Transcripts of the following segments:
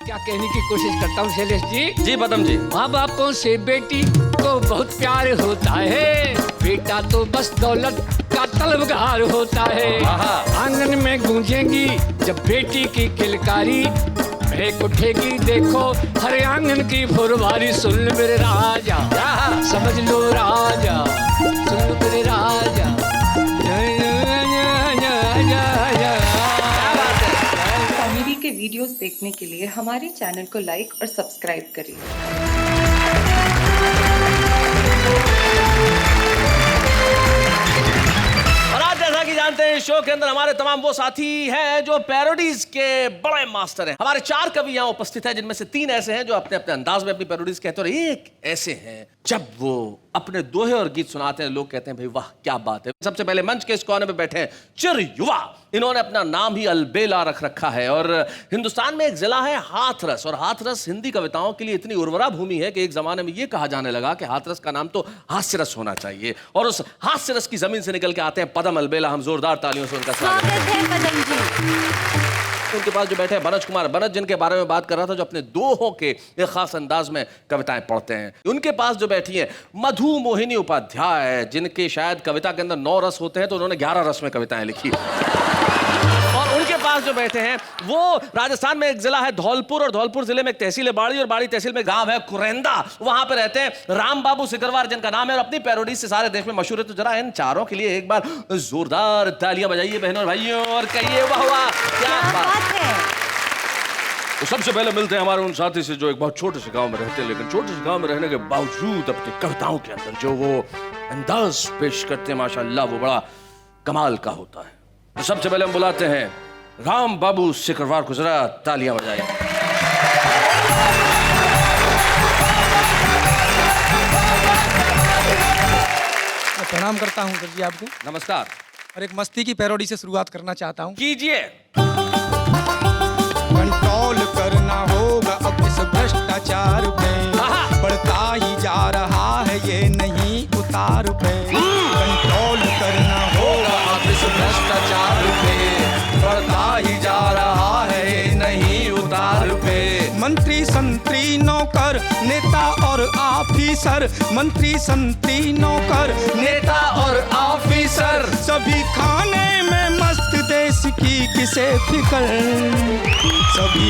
क्या कहने की कोशिश करता हूँ शैलेश जी। जी पदम जी। माँ बापों से बेटी को बहुत प्यार होता है, बेटा तो बस दौलत का तलबगार होता है। आंगन में गूंजेगी जब बेटी की किलकारी, महक उठेगी देखो हर आंगन की फुलवारी। सुन मेरे राजा, समझ लो राजा, सुन मेरे राजा। कॉमेडी के वीडियोस देखने के लिए हमारे चैनल को लाइक और सब्सक्राइब करिए। जानते हैं शो के अंदर हमारे तमाम वो साथी हैं जो पैरोडीज के बड़े मास्टर हैं। हमारे 4 कवि यहाँ उपस्थित हैं, जिनमें से 3 ऐसे हैं जो अपने अपने अंदाज में अपनी पैरोडीज कहते हैं, और एक ऐसे हैं जब वो अपने दोहे और गीत सुनाते हैं लोग कहते हैं भाई वाह क्या बात है। सबसे पहले मंच के इस कोने में बैठे हैं चिर युवा। इन्होंने अपना नाम ही अलबेला रख रखा है, और हिंदुस्तान में एक जिला है हाथरस, और हाथरस हिंदी कविताओं के लिए इतनी उर्वरा भूमि है कि एक जमाने में यह कहा जाने लगा कि हाथरस का नाम तो हास्यरस होना चाहिए, और उस हास्यरस की जमीन से निकल के आते हैं पदम अलबेला। हम जोरदार तालियों से उनका स्वागत है पदम जी। उनके पास जो बैठे हैं बनज कुमार, बनज जिनके बारे में बात कर रहा था, जो अपने दोहों के एक खास अंदाज में कविताएं पढ़ते हैं। उनके पास जो बैठी है मधु मोहिनी उपाध्याय, जिनके शायद कविता के अंदर 9 रस होते हैं तो उन्होंने 11 रस में कविताएं लिखी। और उनके पास जो बैठे हैं वो राजस्थान में एक जिला है धौलपुर, और धौलपुर जिले में एक तहसील है बाड़ी, और बाड़ी तहसील में गांव है कुरेंदा। वहां पे रहते हैं राम बाबू सिकरवार, जिनका नाम है, और अपनी पैरोडी से सारे देश में मशहूर है। तो जरा इन चारों के लिए एक बार जोरदार तालियां बजाइए बहनों और भाइयों, और कहिए वाह वाह क्या बात है। तो सबसे पहले मिलते हैं हमारे उन साथी से जो एक बहुत छोटे से गांव में रहते हैं, लेकिन छोटे से गांव में रहने के बावजूद अपनी कविताओं के अंदर जो वो अंदाज पेश करते हैं माशाल्लाह वो बड़ा कमाल का होता है। तो सबसे पहले हम बुलाते हैं राम बाबू सिकरवार को, जरा तालियां बजाएं। प्रणाम करता हूं सर जी आपको। नमस्कार। और एक मस्ती की पैरोडी से शुरुआत करना चाहता हूं। कीजिए। कंट्रोल करना होगा अब इस भ्रष्टाचार पे, बढ़ता ही जा रहा है ये नहीं उतार पे। कंट्रोल करना होगा अब इस भ्रष्टाचार पे, बढ़ता ही जा रहा है ये नहीं उतार पे। मंत्री संतरी नौकर नेता और ऑफिसर, मंत्री संतरी नौकर नेता और ऑफिसर, सभी खाने में मस्त देश की किसे फिकर। सभी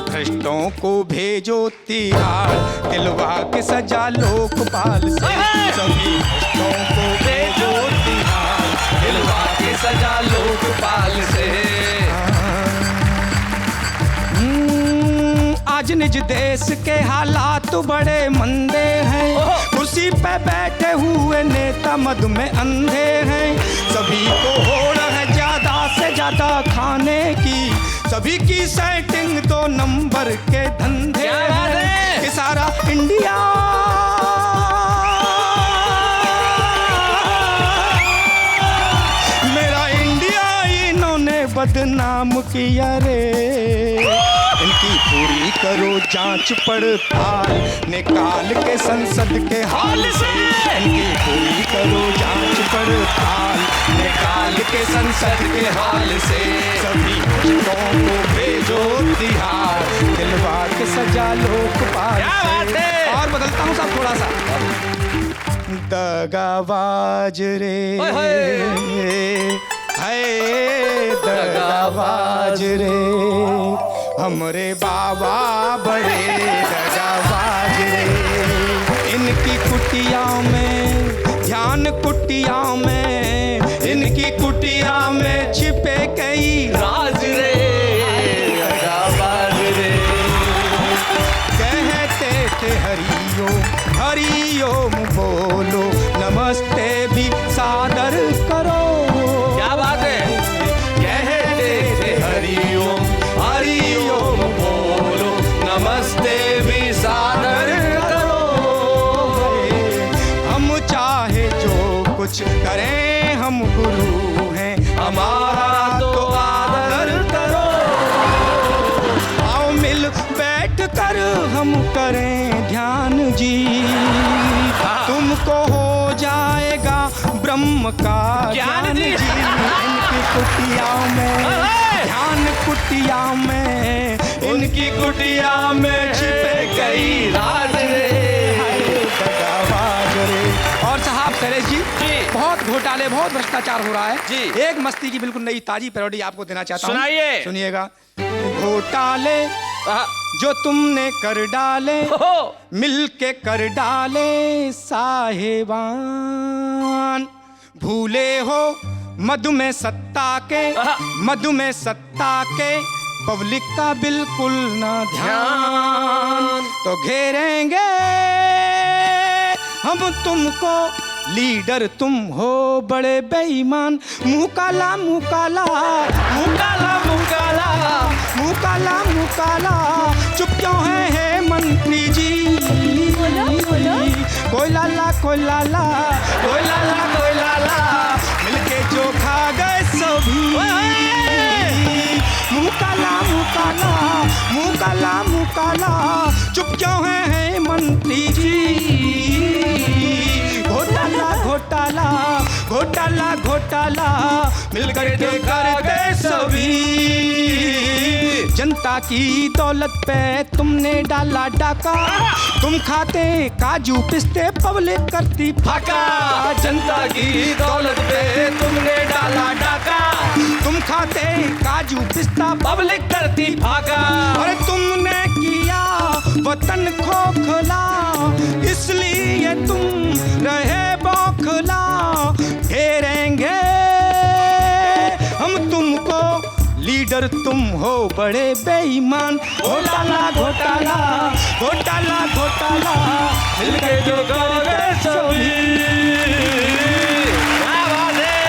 भ्रष्टों को भेजो तिहाड़, दिलवा के सजा लोकपाल से। सभी भ्रष्टों को भेजो तिहाड़, दिलवा के सजा लोकपाल से। आज निज देश के हालात बड़े मंदे हैं, कुर्सी पे बैठे हुए नेता मद में अंधे हैं। सभी को होड़ है ज्यादा से ज्यादा खाने की, सभी की सेटिंग 2 नंबर के धंधे हैं। कि सारा इंडिया मेरा इंडिया इन्होंने बदनाम किया रे। इनकी पूरी करो जांच पड़ताल, निकाल के संसद के हाल से। इनकी पूरी करो जांच पड़ताल, निकाल के संसद के हाल से। सभी भ्रष्टों को भेजो तिहाड़, दिलवा के सजा लोकपाल से। और बदलता हूँ साहब थोड़ा सा। दगाबाज रे है दगाबाज रे, हमरे बाबा बड़े दगाबाज रे। इनकी कुटिया में ध्यान कुटिया में, इनकी कुटिया में छिपे कई राज रे दगाबाज रे। कहते थे हरिओम हरिओम बोलो, नमस्ते भी सादर करो। क्या बात है। कहते थे हरिओम हरिओम बोलो, नमस्ते भी सादर करो। हम चाहे जो कुछ करें, हम गुरु हैं, हमारा तो आदर करो। आओ मिल बैठ कर हम करें ध्यान जी, तुमको हो जाएगा ब्रह्म का ज्ञान जी। इनकी कुटिया में कुटिया में, उनकी कुटिया में छिपे कई राज और साहब शैलेश जी, बहुत घोटाले, बहुत भ्रष्टाचार हो रहा है जी। एक मस्ती की बिल्कुल नई ताजी पैरोडी आपको देना चाहता हूँ। सुनाइए। सुनिएगा। घोटाले जो तुमने कर डाले, मिलके कर डाले साहेबान, भूले हो मधु में सत्ता के, मधु में सत्ता के, पब्लिक का बिल्कुल ना ध्यान, तो घेरेंगे हम तुमको, लीडर तुम हो बड़े बेईमान, मुंह काला मुंह काला, मुंह काला मुंह काला, मुंह काला मुंह काला, चुप क्यों है मंत्री जी? कोई लाला कोई लाला, कोई लाला कोई लाला, मिलके जो खा गए सभी, मुंह काला मुंह काला, मुंह काला मुंह काला, चुप क्यों है मंत्री जी? घोटाला घोटाला घोटाला घोटाला, मिलकर के करते सभी, जनता की दौलत पे तुमने डाला डाका, तुम खाते काजू पिस्ते, पब्लिक करती फाका, जनता की दौलत पे तुमने डाला डाका, तुम खाते काजू पिस्ता, पब्लिक करती फाका, और तुमने किया वतन खोखला, इसलिए तुम रहे बौखला, घेरेंगे हम तुमको, लीडर तुम हो बड़े बेईमान, घोटाला घोटाला घोटाला घोटाला, मिलके जो करोगे सभी। क्या बात है।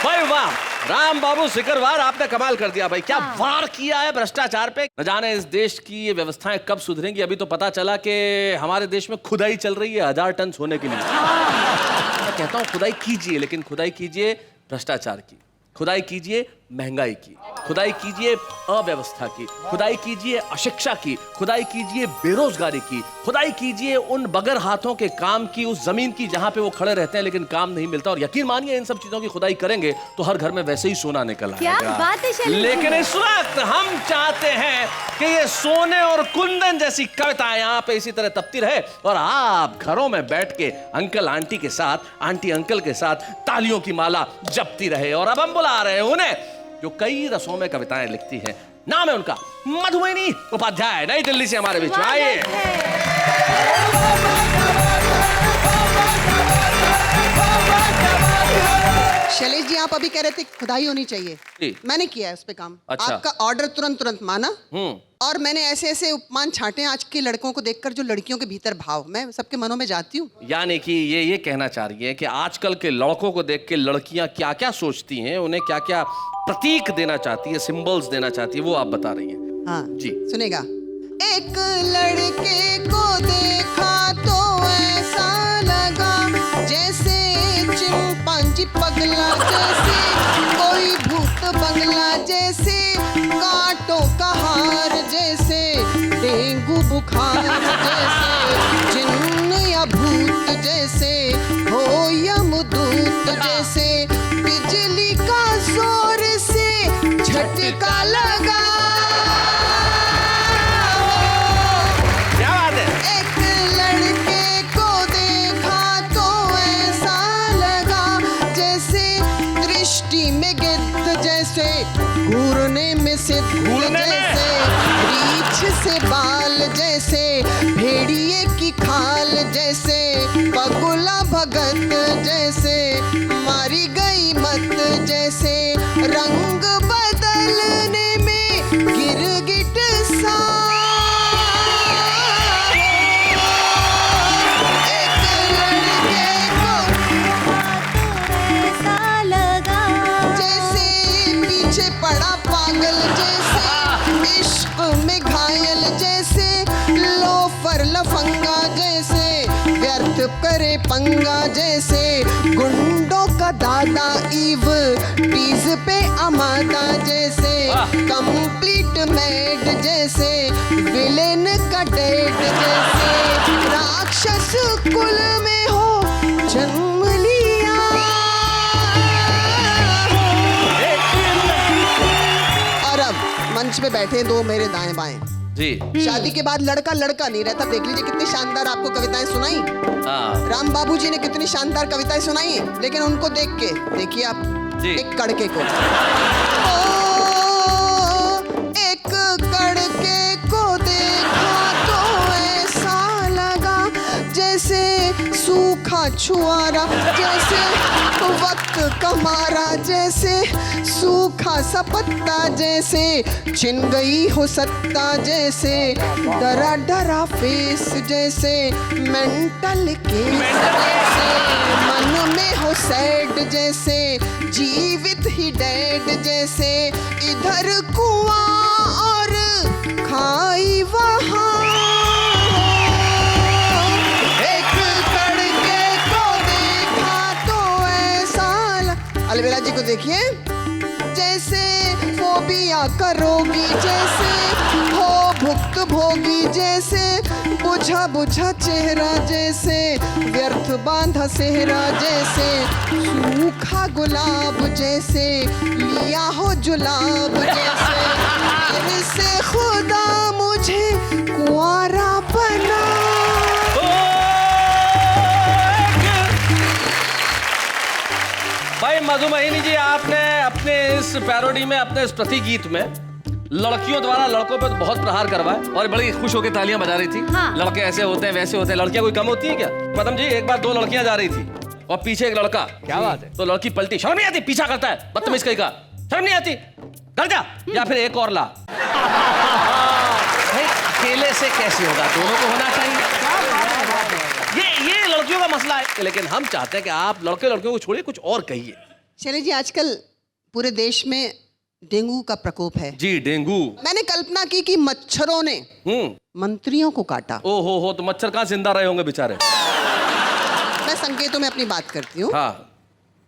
भाई वाह, राम बाबू सिकरवार, आपने कमाल कर दिया भाई। क्या वार किया है भ्रष्टाचार पे। न जाने इस देश की ये व्यवस्थाएं कब सुधरेंगी। अभी तो पता चला कि हमारे देश में खुदाई चल रही है 1000 टन सोने के लिए। मैं कहता हूँ खुदाई कीजिए, लेकिन खुदाई कीजिए भ्रष्टाचार की, खुदाई कीजिए महंगाई की, खुदाई कीजिए अव्यवस्था की, खुदाई कीजिए अशिक्षा की, खुदाई कीजिए बेरोजगारी की, खुदाई कीजिए उन बगैर हाथों के काम की, उस जमीन की जहां पे वो खड़े रहते हैं लेकिन काम नहीं मिलता। और यकीन मानिए इन सब चीजों की खुदाई करेंगे तो हर घर में वैसे ही सोना निकल आएगा। क्या बात है शैलेश। लेकिन इस वक्त हम चाहते हैं कि ये सोने और कुंदन जैसी कविताएं यहाँ पे इसी तरह तपती रहे और आप घरों में बैठ के अंकल आंटी के साथ, आंटी अंकल के साथ तालियों की माला जपती रहे। और अब हम बुला रहे हैं उन्हें जो कई रसों में कविताएं लिखती है। नाम है उनका मधुमोहिनी उपाध्याय, नई दिल्ली से हमारे बीच में। आइए। शैलेश जी, आप अभी कह रहे थे खुदाई होनी चाहिए, मैंने किया है उस पे काम। अच्छा। आपका ऑर्डर तुरंत माना, और मैंने ऐसे ऐसे उपमान छांटे आज के लड़कों को देखकर, जो लड़कियों के भीतर भाव, मैं सबके मनों में जाती हूँ। यानी कि ये कहना चाह रही है कि आजकल के लड़कों को देख के लड़कियां क्या क्या सोचती हैं, उन्हें क्या क्या प्रतीक देना चाहती है, सिंबल्स देना चाहती है, वो आप बता रही हैं। हाँ जी सुनेगा। एक लड़के को देखा तो ऐसा लगा जैसे चिंपांजी पगला, जैसे कोई भूत बंगला, जैसे कांटों का हार, जैसे डेंगू बुखार, जैसे जिन्न या भूत, जैसे हो यमदूत, जैसे बिजली का जोर से झटका लगा। क्या बात है। एक लड़के को देखा तो ऐसा लगा जैसे दृष्टि में गिद्ध, जैसे घूरने में सिद्ध, जैसे रीछ से बाल, जैसे भेड़िए की खाल, जैसे पगुला भगत, जैसे मारी गई मत, जैसे रंग बदलने में गिरगिट सा। एक लड़के को ऐसा लगा जैसे पीछे पड़ा पागल, जैसे इश्क में घायल, जैसे लोफर लफंगा, जैसे व्यर्थ करे पंगा, जैसे गुंडों का दादा ईव टीज पे अमादा, जैसे कंप्लीट मेड, जैसे विलेन का डेड, जैसे राक्षस कुल में हो जन्म पे बैठे दो मेरे दाएं बाएं। जी। शादी के बाद लड़का लड़का नहीं रहता। देख लीजिए कितनी शानदार आपको कविताएं सुनाई। हाँ। राम बाबू जी ने कितनी शानदार कविताएं सुनाई, लेकिन उनको देख के देखिए आप जी। एक कड़के को, एक कड़के को देखा तो ऐसा लगा जैसे सूखा छुआरा, जैसे वक्त कमारा, जैसे सूखा सा पत्ता, जैसे छिन गई हो सत्ता, जैसे डरा डरा फेस, जैसे मेंटल केस, जैसे मन में हो सैड, जैसे जीवित ही डेड, जैसे इधर कुआं और खाई वहाँ। एक कड़के को देखा तो ऐसा अलबेला जी को देखिए, जैसे फोबिया करोगी, जैसे हो भुक्त भोगी, जैसे बुझा बुझा चेहरा, जैसे व्यर्थ बांधा सेहरा, जैसे सूखा गुलाब, जैसे लिया हो जुलाब, जैसे फिर से खुदा मुझे कुंवारा बना। भाई मधुमोहिनी जी, आपने अपने इस पैरोडी में, अपने इस प्रति गीत में लड़कियों द्वारा लड़कों पर बहुत प्रहार करवाए और बड़ी खुश होकर तालियां बजा रही थी। हाँ। लड़के ऐसे होते हैं, वैसे होते हैं। लड़कियां कोई कम होती है क्या? पदम जी, एक बार दो लड़कियां जा रही थी और पीछे एक लड़का। क्या बात है? तो लड़की पलटी, शर्म नहीं आती? पीछा करता है, बदतमीज कहीं का, शर्म नहीं आती? घर जा, या फिर एक और ला। भाई अकेले से कैसे होगा? दोनों को होना चाहिए। ये लड़कियों का मसला है, लेकिन हम चाहते हैं कि आप लड़के लड़कियों को छोड़िए, कुछ और कहिए। शैलेश जी, आजकल पूरे देश में डेंगू का प्रकोप है। जी, डेंगू। मैंने कल्पना की कि मच्छरों ने मंत्रियों को काटा। ओ हो, तो मच्छर कहाँ जिंदा रहे होंगे बेचारे। मैं संकेतों में अपनी बात करती हूँ। हाँ।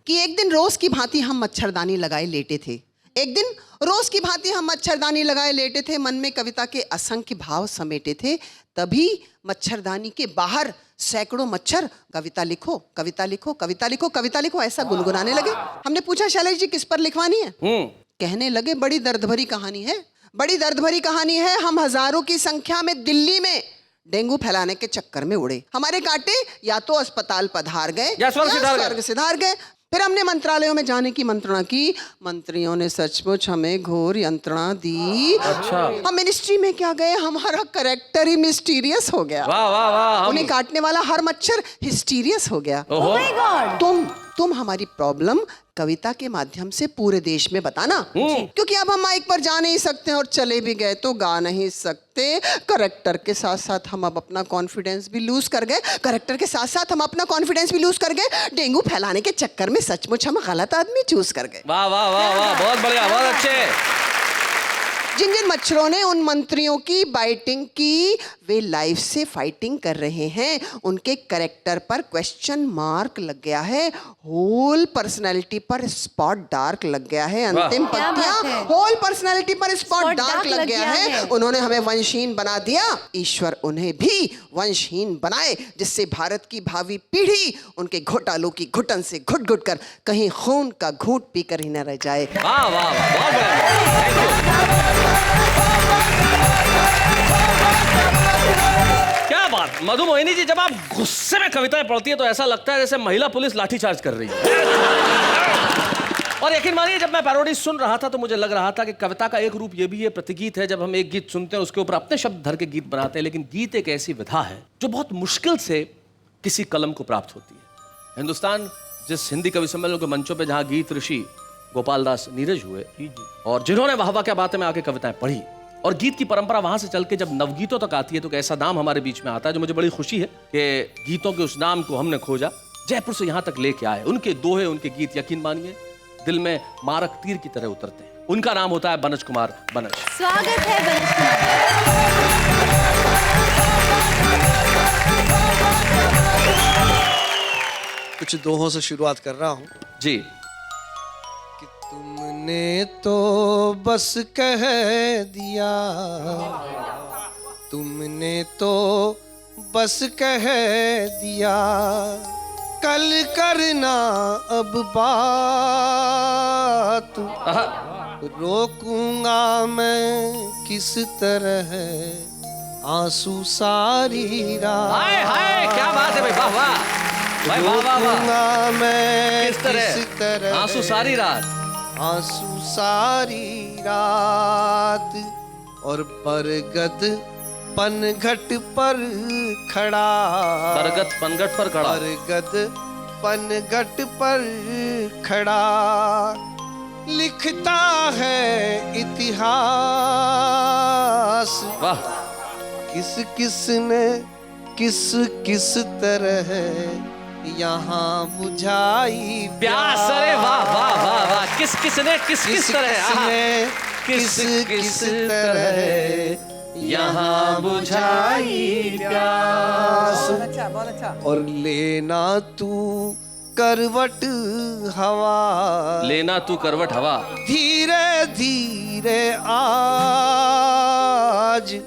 कि एक दिन रोज की भांति हम मच्छरदानी लगाए लेटे थे। एक दिन रोज की भांति हम मच्छरदानी लगाए लेटे थे, मन में कविता के असंख्य भाव समेटे थे। तभी मच्छरदानी के बाहर सैकड़ों मच्छर कविता लिखो, कविता लिखो, कविता लिखो, कविता लिखो ऐसा गुनगुनाने लगे। हमने पूछा, शैलेश जी किस पर लिखवानी है? कहने लगे, बड़ी दर्द भरी कहानी है, बड़ी दर्द भरी कहानी है। हम हजारों की संख्या में दिल्ली में डेंगू फैलाने के चक्कर में उड़े। हमारे कांटे या तो अस्पताल पधार गए या स्वर्ग सिधार गए। फिर हमने मंत्रालयों में जाने की मंत्रणा की। मंत्रियों ने सचमुच हमें घोर यंत्रणा दी। अच्छा। हम मिनिस्ट्री में क्या गए, हमारा कैरेक्टर ही मिस्टीरियस हो गया। वाह वाह वाह। उन्हें काटने वाला हर मच्छर हिस्टीरियस हो गया। Oh my God. तुम हमारी प्रॉब्लम कविता के माध्यम से पूरे देश में बताना, क्योंकि अब हम माइक पर जा नहीं सकते और चले भी गए तो गा नहीं सकते। करेक्टर के साथ साथ हम अब अपना कॉन्फिडेंस भी लूज कर गए। करेक्टर के साथ साथ हम अपना कॉन्फिडेंस भी लूज कर गए। डेंगू फैलाने के चक्कर में सचमुच हम गलत आदमी चूज कर गए। वाह वाह वाह वाह, बहुत बढ़िया, बहुत अच्छे। जिन जिन मच्छरों ने उन मंत्रियों की बाइटिंग की, वे लाइफ से फाइटिंग कर रहे हैं। उनके कैरेक्टर पर क्वेश्चन मार्क लग गया है। होल पर्सनालिटी पर स्पॉट डार्क लग गया है। अंतिम पंक्तियां, होल पर्सनालिटी पर स्पॉट डार्क लग गया है। उन्होंने हमें वंशहीन बना दिया, ईश्वर उन्हें भी वंशहीन बनाए, जिससे भारत की भावी पीढ़ी उनके घोटालों की घुटन से घुट घुट कर कहीं खून का घूंट पीकर ही न रह जाए। वाह वाह वाह, बहुत बढ़िया। क्या बात मधुमोहिनी जी, जब आप गुस्से में कविताएं पढ़ती है तो ऐसा लगता है जैसे महिला पुलिस लाठीचार्ज कर रही है। और यकीन मानिए, जब मैं पैरोडी सुन रहा था तो मुझे लग रहा था कि कविता का एक रूप ये भी है, प्रतिगीत है। जब हम एक गीत सुनते हैं उसके ऊपर अपने शब्द धर के गीत बनाते हैं, लेकिन गीत एक ऐसी विधा है जो बहुत मुश्किल से किसी कलम को प्राप्त होती है। हिंदुस्तान जिस हिंदी कवि सम्मेलन के मंचों पर जहाँ गीत ऋषि गोपाल दास नीरज हुए और जिन्होंने वाह वाह क्या बातें में आके कविताएं पढ़ी, और गीत की परंपरा वहां से चल के जब नवगीतों तक आती है तो ऐसा नाम हमारे बीच में आता है जो मुझे बड़ी खुशी है कि गीतों के उस नाम को हमने खोजा, जयपुर से यहां तक लेके आए। उनके दोहे, उनके गीत यकीन मानिए दिल में मारक तीर की तरह उतरते हैं। उनका नाम होता है बनज कुमार बनज। स्वागत है बनज कुमार। कुछ दोहों से शुरुआत कर रहा हूं जी। कि तुमने तो बस कह दिया, तुमने तो बस कह दिया, कल करना अब बात। रोकूंगा मैं किस तरह आंसू सारी रात। हाय हाय, क्या बात है भाई, वाह वाह भाई, वाह वाह वाह। रोकूंगा मैं किस तरह आंसू सारी रात, आंसू सारी रात, और बरगद पनघट पर खड़ा, बरगद पनघट पर खड़ा, बरगद पनघट पर खड़ा, लिखता है इतिहास। वाह। किस किस ने किस किस तरह यहाँ बुझाई प्यास। अरे वाह वाह वाह वाह, किस किस ने किस किस तरह, आहा। किस किस तरह यहाँ बुझाई प्यास। और लेना तू करवट हवा, लेना तू करवट हवा, धीरे धीरे आज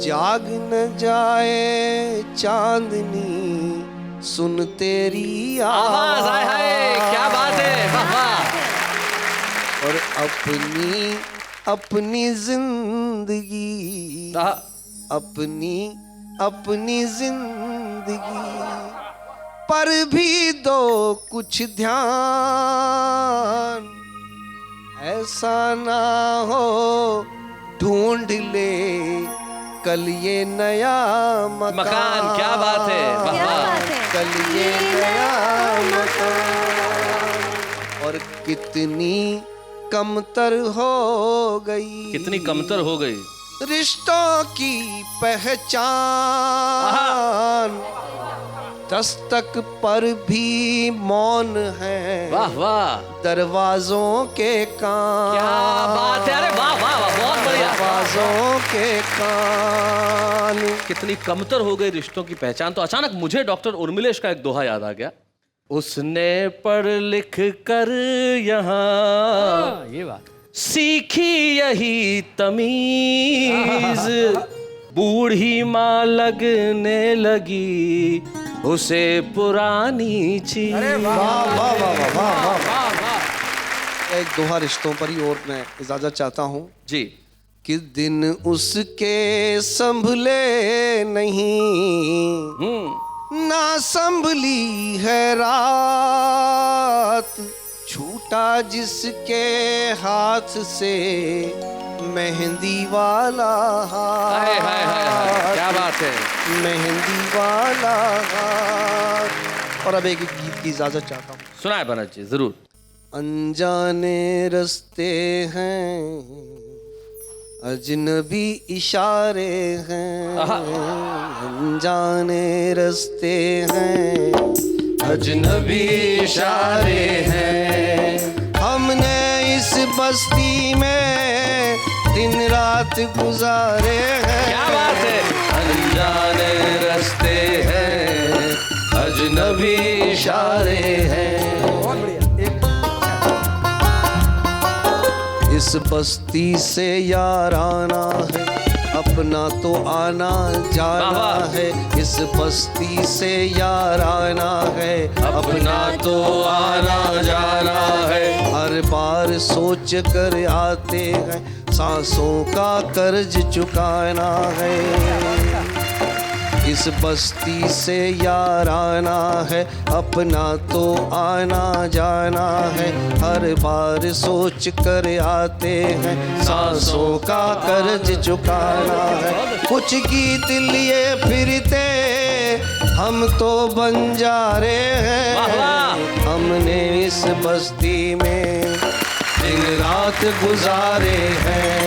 जाग न जाए चांदनी, सुन तेरी आवाज। आए हाय, क्या बात है, वाह वाह। और अपनी अपनी जिंदगी, अपनी अपनी जिंदगी पर भी दो कुछ ध्यान, ऐसा ना हो ढूंढ ले कल ये नया मकान। क्या बात है, वाह वाह। कल ये नया मकान। और कितनी कमतर हो गई, कितनी कमतर हो गई रिश्तों की पहचान, दस्तक पर भी मौन है, वाह वाह, दरवाजों के कान। क्या बात है, अरे वाह वाह वाह, बहुत बढ़िया। दरवाजों के कान। कितनी कमतर हो गई रिश्तों की पहचान। तो अचानक मुझे डॉक्टर उर्मिलेश का एक दोहा याद आ गया। उसने पढ़ लिख कर यहाँ ये बात सीखी यही तमीज, बूढ़ी माँ लगने लगी उसे पुरानी चीज। वाह वाह वाह वाह वाह। एक दोहा रिश्तों पर ही और मैं इजाजत चाहता हूँ जी। कि दिन उसके संभले नहीं, ना संभली है रात, छूटा जिसके हाथ से मेहंदी वाला हाय हाय हाय हाय, क्या बात है। मेहंदी वाला हाथ। और अब एक गीत की इजाजत चाहता हूँ। सुनाए बनत जी, जरूर। अनजाने रस्ते हैं, अजनबी इशारे हैं, अनजाने रस्ते हैं, अजनबी इशारे हैं, हमने इस बस्ती में दिन रात गुजारे हैं। क्या बात है। अनजाने रस्ते हैं, अजनबी इशारे हैं। इस बस्ती से याराना है, अपना तो आना जाना है। इस बस्ती से याराना है, अपना तो आना जाना है। हर बार सोच कर आते हैं, सांसों का कर्ज चुकाना है। इस बस्ती से याराना है, अपना तो आना जाना है। हर बार सोच कर आते हैं, सांसों का कर्ज चुकाना है। कुछ गीत लिए फिरते हम तो बंजारे हैं, हमने इस बस्ती में दिन रात गुजारे हैं।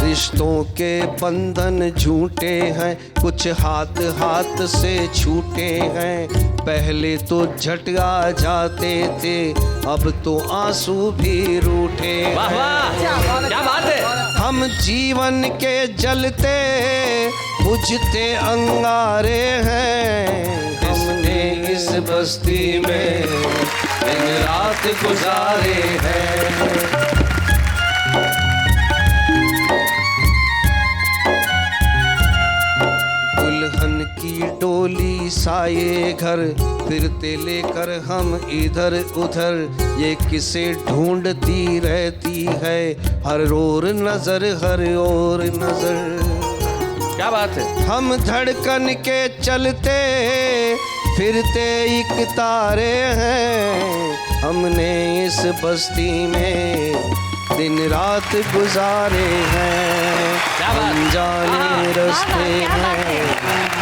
रिश्तों के बंधन झूठे हैं, कुछ हाथ हाथ से छूटे हैं। पहले तो झटका जाते थे, अब तो आंसू भी रूठे। वाह वाह, क्या बात है। हम जीवन के जलते बुझते अंगारे हैं, हमने इस बस्ती में दिन रात गुजारे हैं। दुल्हन की टोली साये घर, फिरते लेकर हम इधर उधर। ये किसे ढूंढती रहती है, हर ओर नजर, हर ओर नजर। क्या बात है। हम धड़कन के चलते फिरते एक तारे हैं, हमने इस बस्ती में दिन रात गुजारे हैं। अनजाने रास्ते हैं,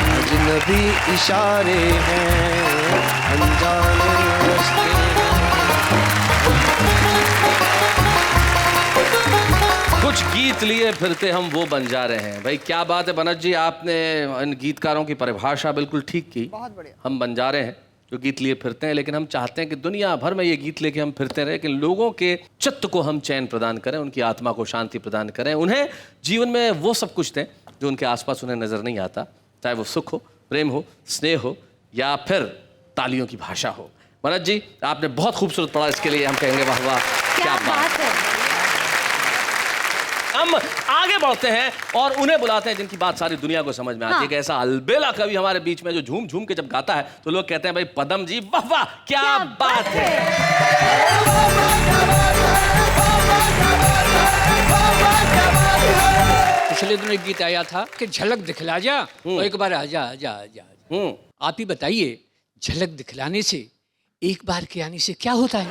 अजनबी इशारे हैं, अनजाने रास्ते कुछ गीत लिए फिरते हम वो बन जा रहे हैं। भाई क्या बात है बनत जी, आपने इन गीतकारों की परिभाषा बिल्कुल ठीक की। बहुत बढ़िया। हम बन जा रहे हैं जो गीत लिए फिरते हैं, लेकिन हम चाहते हैं कि दुनिया भर में ये गीत लेके हम फिरते रहें, कि लोगों के चित्त को हम चैन प्रदान करें, उनकी आत्मा को शांति प्रदान करें, उन्हें जीवन में वो सब कुछ दें जो उनके आसपास उन्हें नजर नहीं आता, चाहे वो सुख हो, प्रेम हो, स्नेह हो, या फिर तालियों की भाषा हो। मनज जी, आपने बहुत खूबसूरत पढ़ा, इसके लिए हम कहेंगे वाह वाह, क्या बात है। हम आगे बढ़ते हैं और उन्हें बुलाते हैं जिनकी बात सारी दुनिया को समझ में आती है। कि ऐसा अलबेला कवि हमारे बीच में जो झूम झूम के जब गाता है तो लोग कहते हैं भाई पदम जी वाह वाह, क्या बात है। पिछले दिनों एक गीत आया था कि झलक दिखला जा, और एक बार आजा आजा आजा। आप ही बताइए, झलक दिखलाने से, एक बार के आने से क्या होता है?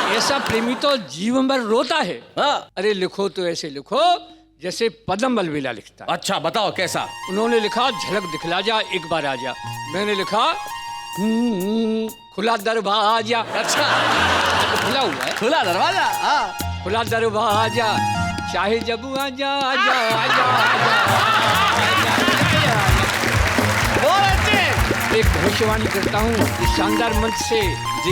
ऐसा प्रेमी तो जीवन भर रोता है। अरे लिखो तो ऐसे लिखो जैसे पदम अलबेला लिखता। अच्छा बताओ कैसा? उन्होंने लिखा झलक दिखला जा, एक बार आजा। मैंने लिखा खुला दरवाजा। अच्छा खुला हुआ है, खुला दरवाजा। खुला दरवाजा, चाहे जब आजा आजा आजा एक भविष्यवाणी करता हूँ इस शानदार मंच से।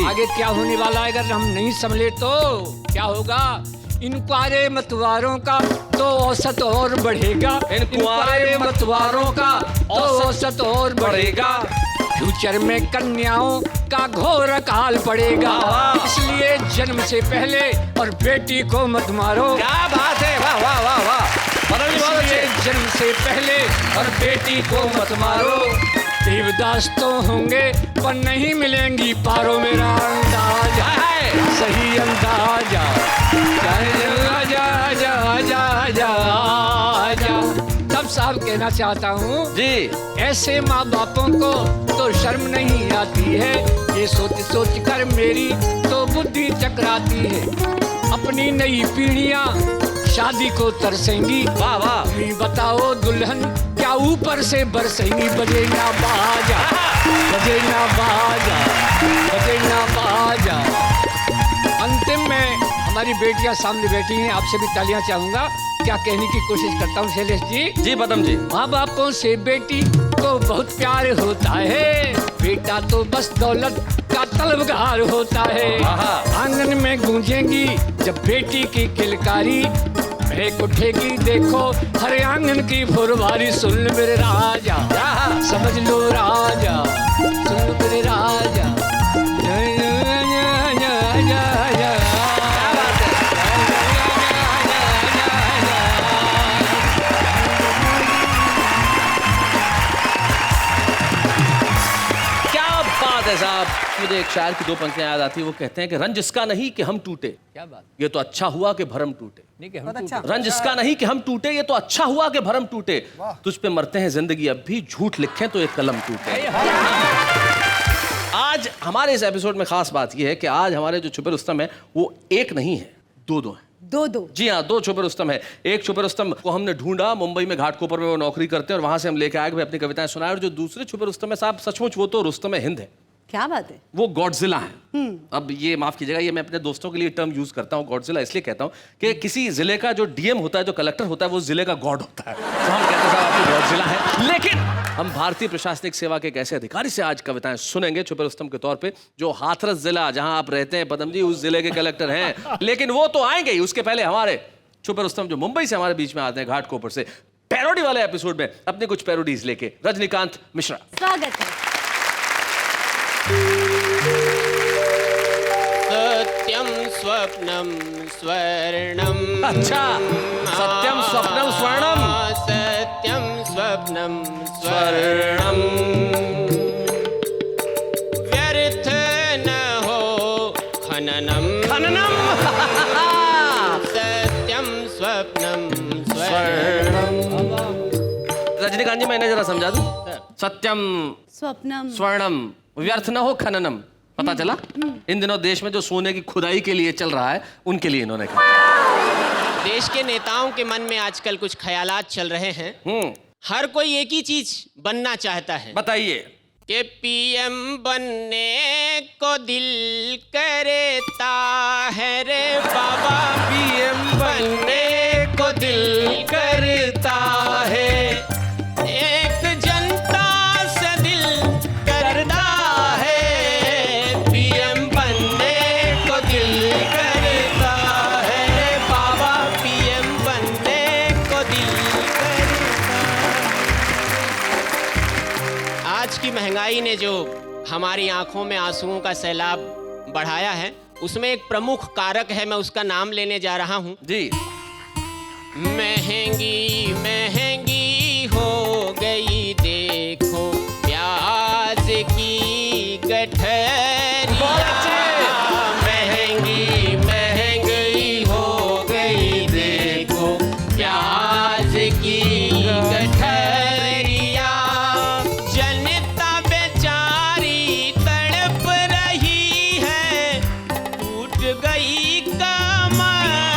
आगे क्या होने वाला है अगर हम नहीं संभले तो क्या होगा? इन कुआरे मतवारों का तो औसत और बढ़ेगा, इन कुआरे मतवारों का तो औसत और बढ़ेगा। फ्यूचर में कन्याओं का घोर काल पड़ेगा, इसलिए जन्म से पहले और बेटी को मत मारो। क्या बात है, वाह वाह वाह वाह। इसलिए जन्म से पहले और बेटी को मत मारो। देवदास तो होंगे पर नहीं मिलेंगी पारो। मेरा अंदाजा है सही अंदाजा, आजा आजा आजा आजा आजा। तब साहब कहना चाहता हूँ जी, ऐसे माँ बापों को तो शर्म नहीं आती है, ये सोच सोच कर मेरी तो बुद्धि चकराती है। अपनी नई पीढ़ियाँ शादी को तरसेंगी, वाह वाह। नहीं बताओ दुल्हन क्या ऊपर से बरसेंगी। बजे ना बाजा, बजे ना बाजा, बजे ना बाजा। अंतिम में हमारी बेटियां सामने बैठी हैं, आपसे भी तालियां चाहूंगा। क्या कहने की कोशिश करता हूँ शैलेश जी। जी पदम जी। माँ बापों से बेटी को बहुत प्यार होता है, बेटा तो बस दौलत का तलबगार होता है। आंगन में गूंजेंगी जब बेटी की किलकारी, महक उठेगी देखो हर आंगन की फुलवारी। सुन मेरे राजा, समझ लो राजा, सुन मेरे राजा। साहब, मुझे एक शायर की दो पंक्तियां याद आती है। वो कहते हैं कि रंज इसका नहीं कि हम टूटे, क्या बात, ये तो अच्छा हुआ कि भरम टूटे। नहीं कि हम टूटे। रंज इसका नहीं कि हम टूटे, ये तो अच्छा हुआ कि भरम टूटे। तुझ पे मरते हैं जिंदगी अब भी, झूठ लिखें तो एक कलम टूटे। आज हमारे इस एपिसोड में खास बात यह है कि आज हमारे जो छुपे रुस्तम है वो एक नहीं है, दो दो है। दो। जी हाँ, दो छुपे रुस्तम है। एक छुपे रुस्तम को हमने ढूंढा, मुंबई में घाटकोपर में वो नौकरी करते हैं, और वहां से हम लेके आए भाई अपनी कविताएं सुनाए। और जो दूसरे छुपे रुस्तम है साहब, सचमुच वो तो रुस्तम हिंद है। क्या बात है? वो गॉडजिला है। अब ये माफ कीजिएगा, ये मैं अपने दोस्तों के लिए टर्म यूज करता हूँ गॉडजिला, इसलिए कहता हूँ कि किसी जिले का जो डीएम होता है, जो कलेक्टर होता है, वो जिले का गॉड होता है। तो हम कहते हैं साहब आपकी गॉडजिला है। लेकिन हम भारतीय प्रशासनिक सेवा के एक ऐसे अधिकारी से आज कविताएं सुनेंगे छुपे रुस्तम के तौर पे, जो हाथरस जिला जहां आप रहते हैं पदम जी, उस जिले के कलेक्टर हैं। लेकिन वो तो आएंगे ही, उसके पहले हमारे छुपे रुस्तम जो मुंबई से हमारे बीच में आते हैं घाटकोपर से, पैरोडी वाले एपिसोड में अपने कुछ पैरोडीज लेके, रजनीकांत मिश्रा। स्वागत है। सत्यम स्वप्नम स्वर्णम। अच्छा, सत्यम स्वप्नम स्वर्णम। सत्यम स्वप्नम स्वप्नम स्वर्णम व्यर्थ न हो खननम खननम सत्यम स्वप्नम स्वर्णम। रजनीकांत जी, मैंने जरा समझा दूं। सत्यम स्वप्नम स्वर्णम व्यर्थ न हो खननम। पता चला इन दिनों देश में जो सोने की खुदाई के लिए चल रहा है, उनके लिए इन्होंने कहा। देश के नेताओं के मन में आजकल कुछ ख्यालात चल रहे हैं। हर कोई एक ही चीज बनना चाहता है। बताइए। कि पीएम बनने को दिल करता है रे बाबा, पीएम बनने को दिल करता है, एक जनता से दिल करता है। पीएम बनने को दिल करता है रे बाबा। पीएम बनने को दिल करता। आज की महंगाई ने जो हमारी आंखों में आंसुओं का सैलाब बढ़ाया है, उसमें एक प्रमुख कारक है, मैं उसका नाम लेने जा रहा हूं जी। महंगी महंगी हो गई देखो प्याज की गठरिया। महंगी महंगी हो गई देखो प्याज की गठरिया। जनता बेचारी तड़प रही है, टूट गई कमरिया।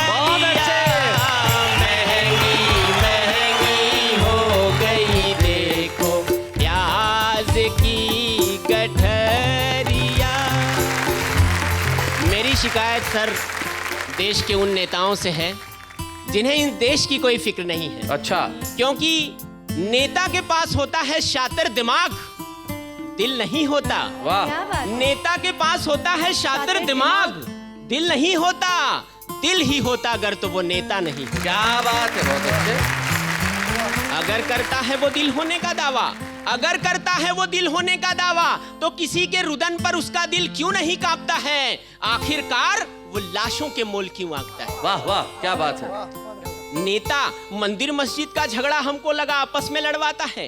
महंगी महंगी हो गई देखो प्याज की गठरिया। मेरी शिकायत सर देश के उन नेताओं से है जिन्हें इस देश की कोई फिक्र नहीं है। अच्छा। क्योंकि नेता के पास होता है शातिर दिमाग, दिल नहीं होता। वाह। क्या बात है? नेता के पास होता है शातिर दिमाग, दिल नहीं होता। दिल ही होता अगर तो वो नेता नहीं। क्या बात है, बहुत अच्छे। अगर करता है वो दिल होने का दावा, अगर करता है वो दिल होने का दावा, तो किसी के रुदन पर उसका दिल क्यों नहीं कांपता है? आखिरकार वो लाशों के मोल क्यों आंकता है? वाह वाह, क्या बात है। नेता मंदिर मस्जिद का झगड़ा हमको लगा आपस में लड़वाता है।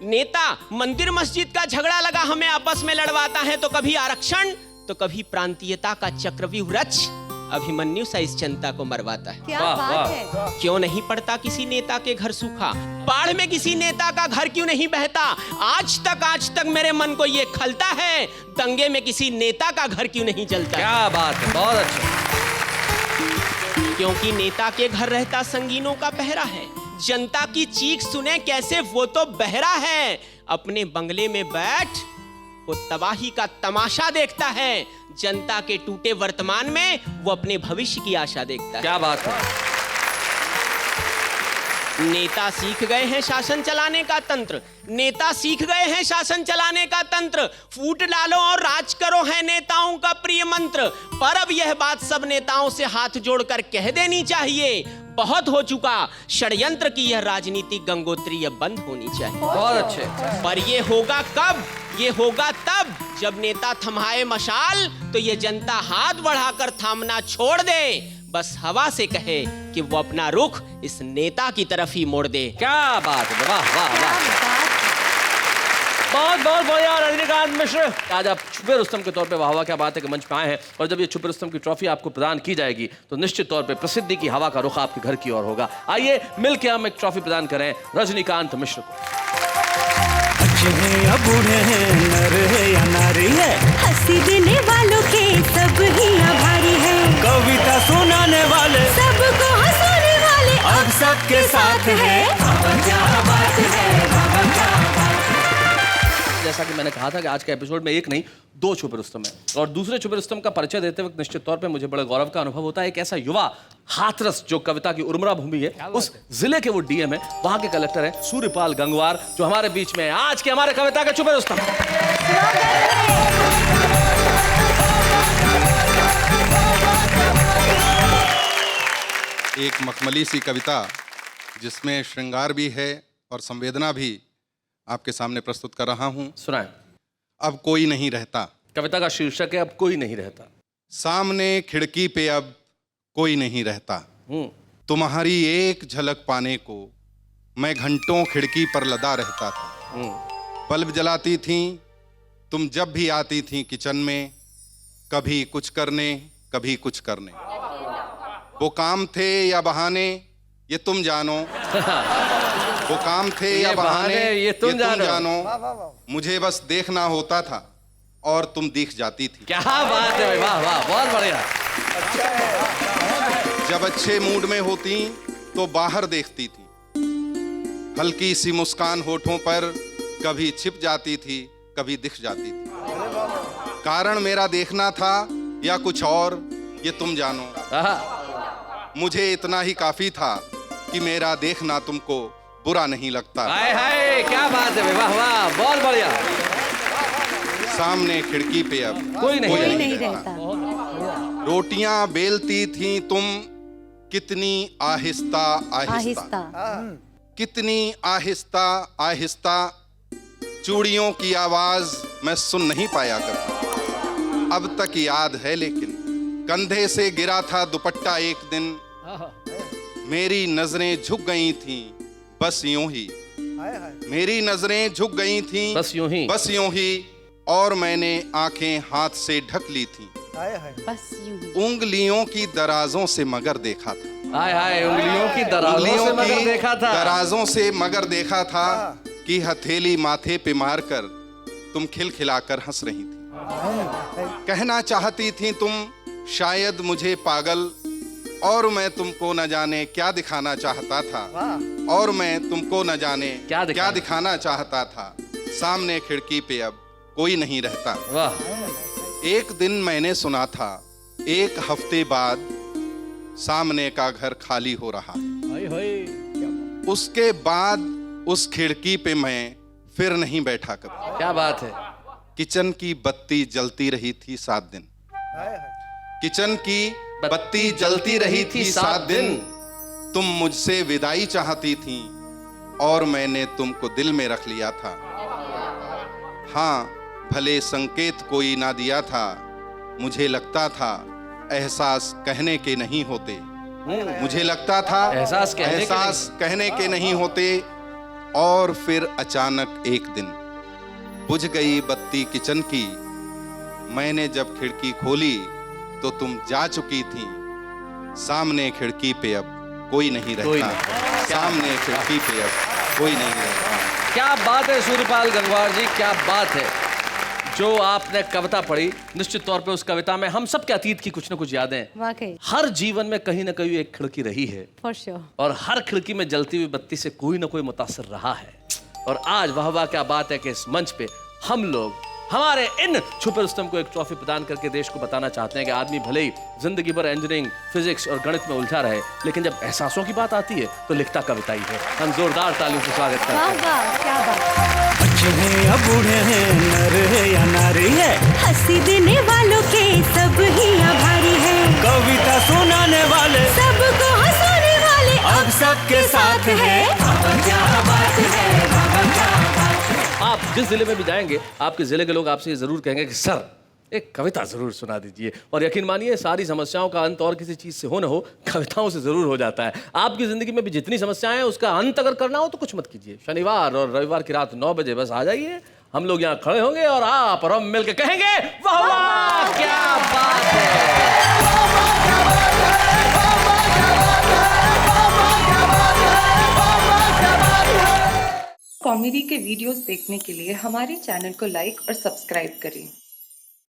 नेता मंदिर मस्जिद का झगड़ा लगा हमें आपस में लड़वाता है, तो कभी आरक्षण तो कभी प्रांतीयता का चक्रव्यूह रच अभिमन्यु सा इस जनता को मरवाता है। क्या वाह, बात वाह। है? क्यों नहीं पड़ता किसी नेता के घर सूखा? बाढ़ में किसी नेता का घर क्यों नहीं बहता? आज तक मेरे मन को ये खलता है, दंगे में किसी नेता का घर क्यों नहीं जलता? क्या बात है, बहुत अच्छा। क्योंकि नेता के घर रहता संगीनों का पहरा है। जनता की चीख सुने कैसे, वो तो बहरा है। अपने बंगले में बैठ वो तबाही का तमाशा देखता है। जनता के टूटे वर्तमान में वो अपने भविष्य की आशा देखता है। क्या बात है। नेता सीख गए हैं शासन चलाने का तंत्र, नेता सीख गए हैं शासन चलाने का तंत्र। फूट डालो और राज करो है नेताओं का प्रिय मंत्र। पर अब यह बात सब नेताओं से हाथ जोड़कर कह देनी चाहिए, बहुत हो चुका षड्यंत्र की यह राजनीति गंगोत्री अब बंद होनी चाहिए। बहुत अच्छे। पर ये होगा कब? ये होगा तब जब नेता थमाए मशाल, तो ये जनता हाथ बढ़ाकर थामना छोड़ दे। बस हवा से कहे कि वो अपना रुख इस नेता की तरफ ही मोड़ दे। क्या बात है, वाह वाह क्या वाह। बात है? बहुत बहुत बढ़िया रजनीकांत मिश्र। आज आप छुपे रुस्तम के तौर पे वाह वाह क्या बात है कि मंच पे आए हैं, और जब ये छुपे रुस्तम की ट्रॉफी आपको प्रदान की जाएगी तो निश्चित तौर पे प्रसिद्धि की हवा का रुख आपके घर की ओर होगा। आइए मिलके हम एक ट्रॉफी प्रदान करें रजनीकांत मिश्र को। बच्चे हैं या बूढ़े हैं, नर है या नारी है, हंसी देने वालों के सब ही आभारी है। कविता सुनाने वाले सबको हंसाने वाले अब सबके साथ है। जैसा कि मैंने कहा था कि आज के एपिसोड में एक नहीं दो छुपे रुस्तम है, और दूसरे छुपे रुस्तम का परिचय देते वक्त निश्चित तौर पे मुझे बड़े गौरव का अनुभव होता है। एक ऐसा युवा हाथरस जो कविता की उर्मरा भूमि है, उस जिले के वो डीएम है, वहां के कलेक्टर है सूर्यपाल गंगवार, जो हमारे बीच में है आज के हमारे कविता के छुपे रुस्तम। एक मखमली सी कविता जिसमें श्रृंगार भी है और संवेदना भी आपके सामने प्रस्तुत कर रहा हूं। सुनाएं। अब कोई नहीं रहता। कविता का शीर्षक है अब कोई नहीं रहता। सामने खिड़की पे अब कोई नहीं रहता। तुम्हारी एक झलक पाने को मैं घंटों खिड़की पर लदा रहता था। बल्ब जलाती थीं तुम जब भी आती थीं किचन में, कभी कुछ करने कभी कुछ करने। वो काम थे या बहाने ये तुम जानो, वो काम थे या बहाने ये तुम जानो। मुझे बस देखना होता था और तुम दिख जाती थी। क्या बात है, वाह वाह, बहुत बढ़िया। जब अच्छे मूड में होती तो बाहर देखती थी, हल्की सी मुस्कान होठों पर कभी छिप जाती थी कभी दिख जाती थी। कारण मेरा देखना था या कुछ और ये तुम जानो। मुझे इतना ही काफी था कि मेरा देखना तुमको बुरा नहीं लगता। हाय हाय, क्या बात है, वाह वाह, बहुत बढ़िया। सामने खिड़की पे अब कोई नहीं रहता। रोटियां बेलती थी तुम कितनी आहिस्ता आहिस्ता, कितनी आहिस्ता आहिस्ता। चूड़ियों की आवाज मैं सुन नहीं पाया करता, अब तक याद है लेकिन कंधे से गिरा था दुपट्टा एक दिन। मेरी नजरें झुक गई थीं बस यूं ही, मेरी नजरें झुक गई थीं बस यूं ही, बस यूं ही। और मैंने आंखें हाथ से ढक ली थीं, बस यूं ही। उंगलियों की दराजों से मगर देखा था। हाय हाय, उंगलियों की दराजों से मगर देखा था, दराजों से मगर देखा था कि हथेली माथे पे मारकर तुम खिलखिलाकर हंस रही थी। कहना चाहती थी तुम शायद मुझे पागल, और मैं तुमको न जाने क्या दिखाना चाहता था, और मैं तुमको न जाने क्या दिखाना चाहता था। सामने खिड़की पे अब कोई नहीं रहता। वाह। एक दिन मैंने सुना था एक हफ्ते बाद सामने का घर खाली हो रहा है। उसके बाद उस खिड़की पे मैं फिर नहीं बैठा कभी। क्या बात है। किचन की बत्ती जलती रही थी 7 दिन, किचन की बत्ती जलती रही थी 7 दिन। तुम मुझसे विदाई चाहती थी और मैंने तुमको दिल में रख लिया था। हाँ, भले संकेत कोई ना दिया था, मुझे लगता था एहसास कहने के नहीं होते। मुझे लगता था एहसास कहने के नहीं होते। और फिर अचानक एक दिन बुझ गई बत्ती किचन की। मैंने जब खिड़की खोली तो तुम जा चुकी थी। सामने खिड़की पे अब कोई नहीं रहता, सामने खिड़की पे अब कोई नहीं रहता। क्या बात है सूर्यपाल गंगवार जी, क्या बात है। जो आपने कविता पढ़ी, निश्चित तौर पे उस कविता में हम सब के अतीत की कुछ न कुछ यादें, वाकई हर जीवन में कहीं ना कहीं एक खिड़की रही है, फॉर श्योर। और हर खिड़की में जलती हुई बत्ती से कोई ना कोई मुतासर रहा है। और आज वाह वाह क्या बात है कि इस मंच पे हम लोग हमारे इन छुपे रुस्तम को एक ट्रॉफी प्रदान करके देश को बताना चाहते हैं कि आदमी भले ही जिंदगी भर इंजीनियरिंग, फिजिक्स और गणित में उलझा रहे, लेकिन जब एहसासों की बात आती है तो लिखता कविता ही है। हम जोरदार तालियों से स्वागत करते हैं। वाह, क्या बात। बच्चे हैं या बूढ़े हैं, नर है या नारी है, हंसी देने वालों के सब ही आभारी है। कविता सुनाने वाले सबको हंसाने वाले अब सबके साथ है। क्या बात है। आप जिस जिले में भी जाएंगे, आपके जिले के लोग आपसे जरूर कहेंगे कि सर एक कविता जरूर सुना दीजिए। और यकीन मानिए सारी समस्याओं का अंत और किसी चीज से हो न हो, कविताओं से जरूर हो जाता है। आपकी जिंदगी में भी जितनी समस्याएं हैं उसका अंत अगर करना हो तो कुछ मत कीजिए, शनिवार और रविवार की रात 9 बजे बस आ जाइए। हम लोग यहाँ खड़े होंगे और आप और हम मिलकर कहेंगे वाह वाह क्या बात है। कॉमेडी के वीडियोस देखने के लिए हमारे चैनल को लाइक और सब्सक्राइब करें।